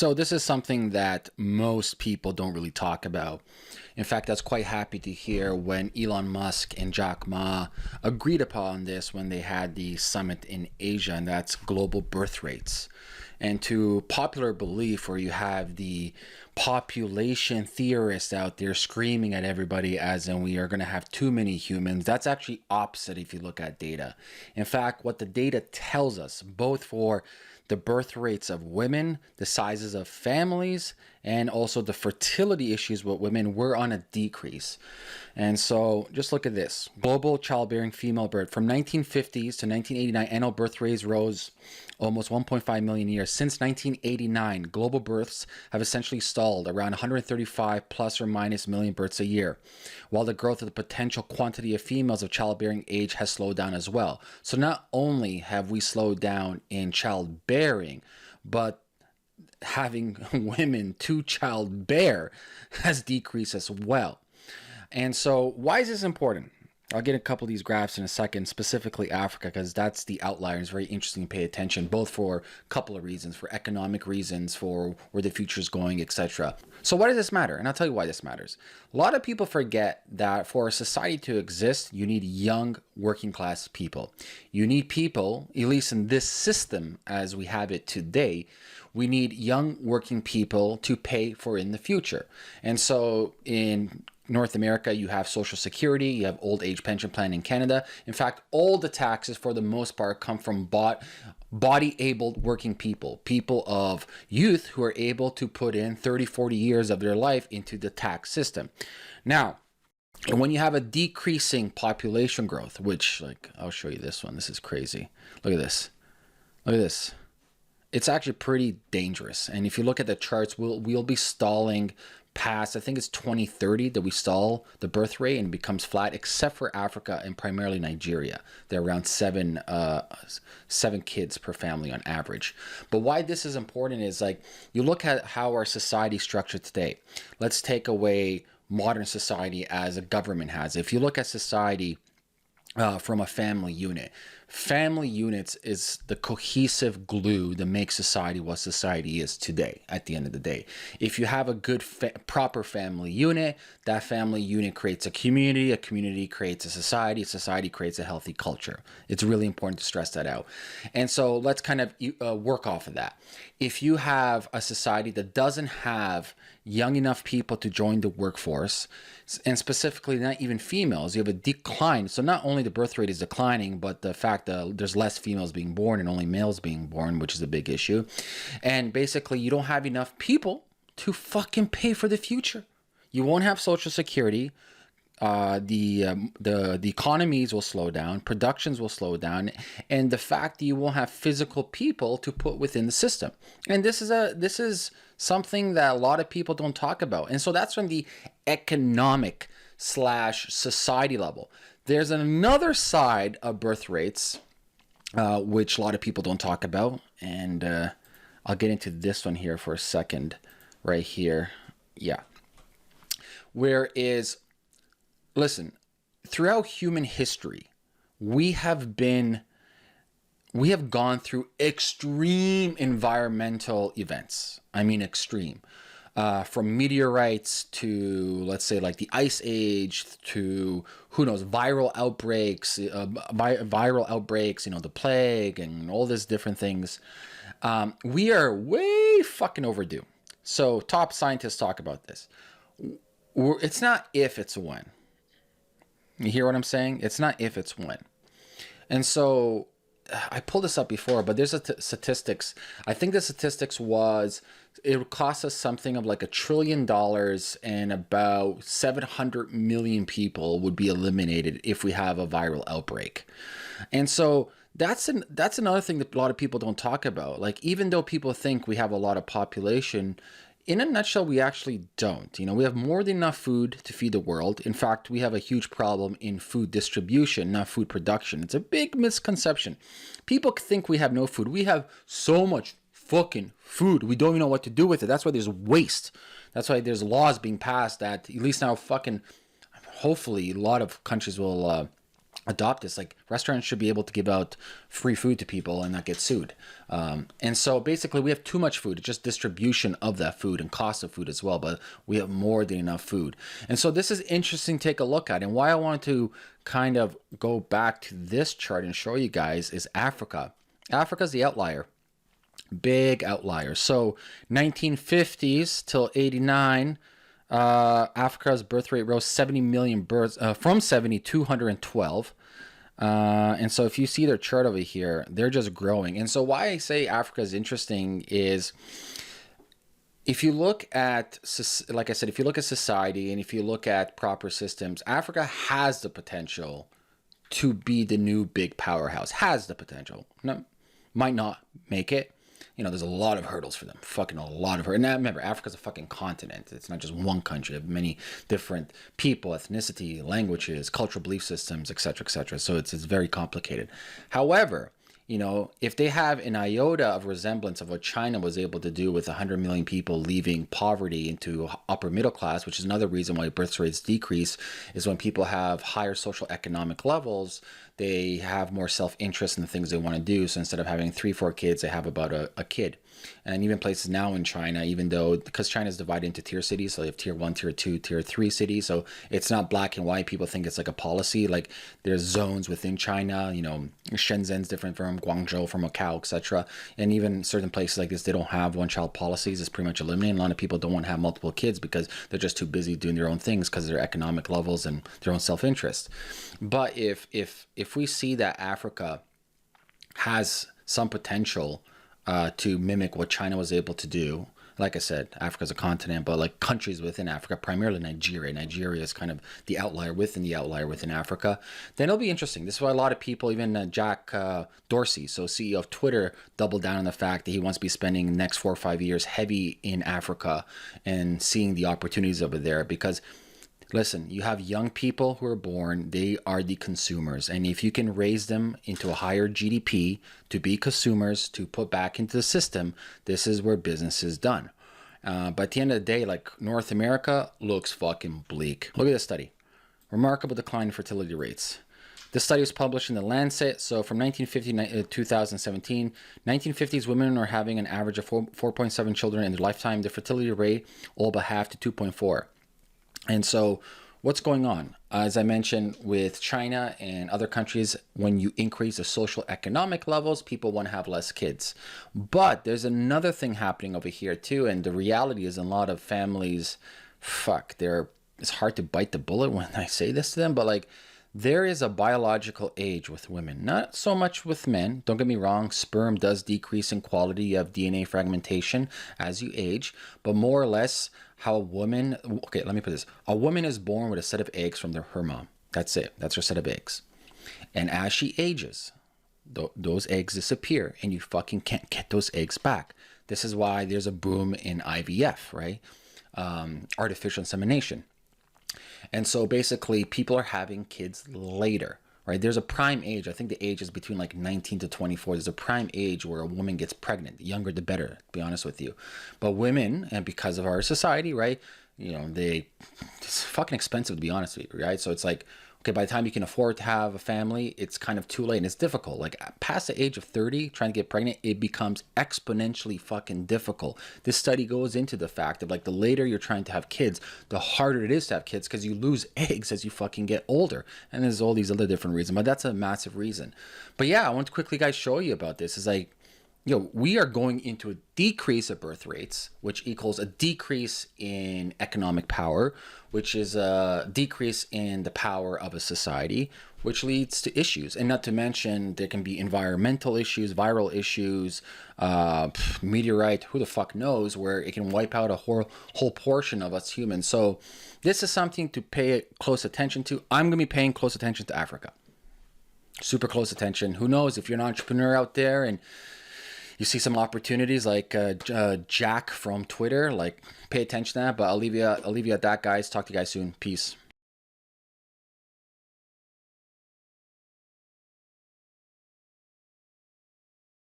So this is something that most people don't really talk about. In fact, I was quite happy to hear when Elon Musk and Jack Ma agreed upon this when they had the summit in Asia, and that's global birth rates. And to popular belief, where you have the population theorists out there screaming at everybody as in we are going to have too many humans, that's actually opposite if you look at data. In fact, what the data tells us, both for the birth rates of women, the sizes of families, and also the fertility issues with women, we're on a decrease. And so just look at this. Global childbearing female birth from 1950s to 1989, annual birth rates rose almost 1.5 million a year. Since 1989, global births have essentially stalled around 135 plus or minus million births a year, while the growth of the potential quantity of females of childbearing age has slowed down as well. So not only have we slowed down in childbearing, but having women to childbear has decreased as well. And so why is this important? I'll get a couple of these graphs in a second, specifically Africa, because that's the outlier. It's very interesting to pay attention, both for a couple of reasons, for economic reasons, for where the future is going, etc. So why does this matter? And I'll tell you why this matters. A lot of people forget that for a society to exist, you need young working class people. You need people, at least in this system as we have it today, we need young working people to pay for in the future. And so in North America, you have Social Security, you have old age pension plan in Canada. In fact, all the taxes for the most part come from body-able working people, people of youth who are able to put in 30, 40 years of their life into the tax system. Now, and when you have a decreasing population growth, which, like, I'll show you this one. This is crazy. Look at this. Look at this. It's actually pretty dangerous. And if you look at the charts, we'll be stalling past, I think it's 2030 that we stall the birth rate and it becomes flat, except for Africa and primarily Nigeria. They're around seven kids per family on average. But why this is important is, like, you look at how our society is structured today. Let's take away modern society as a government has. If you look at society from a family unit, family units is the cohesive glue that makes society what society is today at the end of the day. If you have a good proper family unit, that family unit creates a community creates a society creates a healthy culture. It's really important to stress that out. And so let's kind of work off of that. If you have a society that doesn't have young enough people to join the workforce, and specifically not even females, you have a decline. So not only the birth rate is declining, but the fact that there's less females being born and only males being born, which is a big issue. And basically you don't have enough people to fucking pay for the future. You won't have Social Security. The economies will slow down, productions will slow down, and the fact that you won't have physical people to put within the system. And this is something that a lot of people don't talk about. And so that's from the economic / society level. There's another side of birth rates, which a lot of people don't talk about. And I'll get into this one here for a second, right here. Yeah. Whereas, listen, throughout human history, we have gone through extreme environmental events. I mean, extreme. From meteorites to, let's say, like the Ice Age to, who knows, viral outbreaks, the plague and all these different things. We are way fucking overdue. So top scientists talk about this. It's not if, it's when. You hear what I'm saying? It's not if, it's when. And so I pulled this up before, but there's a statistics. I think the statistics was it would cost us something of like $1 trillion and about 700 million people would be eliminated if we have a viral outbreak. And so that's another thing that a lot of people don't talk about. Like, even though people think we have a lot of population, in a nutshell, we actually don't. You know, we have more than enough food to feed the world. In fact, we have a huge problem in food distribution, not food production. It's a big misconception. People think we have no food. We have so much fucking food. We don't even know what to do with it. That's why there's waste. That's why there's laws being passed that at least now fucking, hopefully a lot of countries will adopt this. Like, restaurants should be able to give out free food to people and not get sued. And so basically we have too much food. It's just distribution of that food and cost of food as well, but we have more than enough food. And so this is interesting to take a look at. And why I wanted to kind of go back to this chart and show you guys is Africa. Africa's the outlier. Big outlier. So 1950s till 89, Africa's birth rate rose 70 million births from 70 to 212. And so if you see their chart over here, they're just growing. And so why I say Africa is interesting is if you look at, like I said, if you look at society and if you look at proper systems, Africa has the potential to be the new big powerhouse. Has the potential. No, might not make it. You know, there's a lot of hurdles for them. Fucking a lot of hurdles. And now, remember, Africa's a fucking continent. It's not just one country. They have many different people, ethnicity, languages, cultural belief systems, etc., etc. So it's very complicated. However, you know, if they have an iota of resemblance of what China was able to do with 100 million people leaving poverty into upper middle class, which is another reason why birth rates decrease, is when people have higher social economic levels, they have more self-interest in the things they want to do. So instead of having 3-4 kids, they have about a kid. And even places now in China, even though, because China is divided into tier cities, so they have tier 1, tier 2, tier 3 cities. So it's not black and white. People think it's like a policy. Like there's zones within China, you know, Shenzhen's different from Guangzhou, from Macau, etc. And even certain places like this, they don't have one-child policies. It's pretty much eliminated. A lot of people don't want to have multiple kids because they're just too busy doing their own things because of their economic levels and their own self-interest. But if we see that Africa has some potential to mimic what China was able to do. Like I said, Africa's a continent, but like countries within Africa, primarily Nigeria. Nigeria is kind of the outlier within Africa. Then it'll be interesting. This is why a lot of people, even Jack Dorsey, so CEO of Twitter, doubled down on the fact that he wants to be spending the next 4 or 5 years heavy in Africa and seeing the opportunities over there. Because listen, you have young people who are born, they are the consumers. And if you can raise them into a higher GDP to be consumers, to put back into the system, this is where business is done. But at the end of the day, like North America looks fucking bleak. Look at this study. Remarkable decline in fertility rates. This study was published in The Lancet. So from 1950 to 2017, 1950s women are having an average of 4.7 children in their lifetime. The fertility rate all but half to 2.4. And so what's going on? As I mentioned, with China and other countries, when you increase the social economic levels, people want to have less kids. But there's another thing happening over here too. And the reality is, in a lot of families, it's hard to bite the bullet when I say this to them, but like, there is a biological age with women, not so much with men. Don't get me wrong, sperm does decrease in quality. You have DNA fragmentation as you age, but more or less how a woman, okay, let me put this. A woman is born with a set of eggs from her mom. That's it. That's her set of eggs. And as she ages, those eggs disappear and you fucking can't get those eggs back. This is why there's a boom in IVF, right? Artificial insemination. And so basically people are having kids later, right? There's a prime age. I think the age is between like 19 to 24. There's a prime age where a woman gets pregnant. The younger, the better, to be honest with you. But women, and because of our society, right? You know, it's fucking expensive, to be honest with you, right? So it's like, okay, by the time you can afford to have a family, it's kind of too late and it's difficult. Like past the age of 30, trying to get pregnant, it becomes exponentially fucking difficult. This study goes into the fact of like the later you're trying to have kids, the harder it is to have kids because you lose eggs as you fucking get older. And there's all these other different reasons, but that's a massive reason. But yeah, I want to quickly guys show you about this. It's like, we are going into a decrease of birth rates, which equals a decrease in economic power, which is a decrease in the power of a society, which leads to issues. And not to mention, there can be environmental issues, viral issues, meteorite, who the fuck knows, where it can wipe out a whole portion of us humans. So this is something to pay close attention to. I'm going to be paying close attention to Africa. Super close attention. Who knows, if you're an entrepreneur out there and you see some opportunities like Jack from Twitter, like pay attention to that. But I'll leave you at that, guys. Talk to you guys soon. Peace.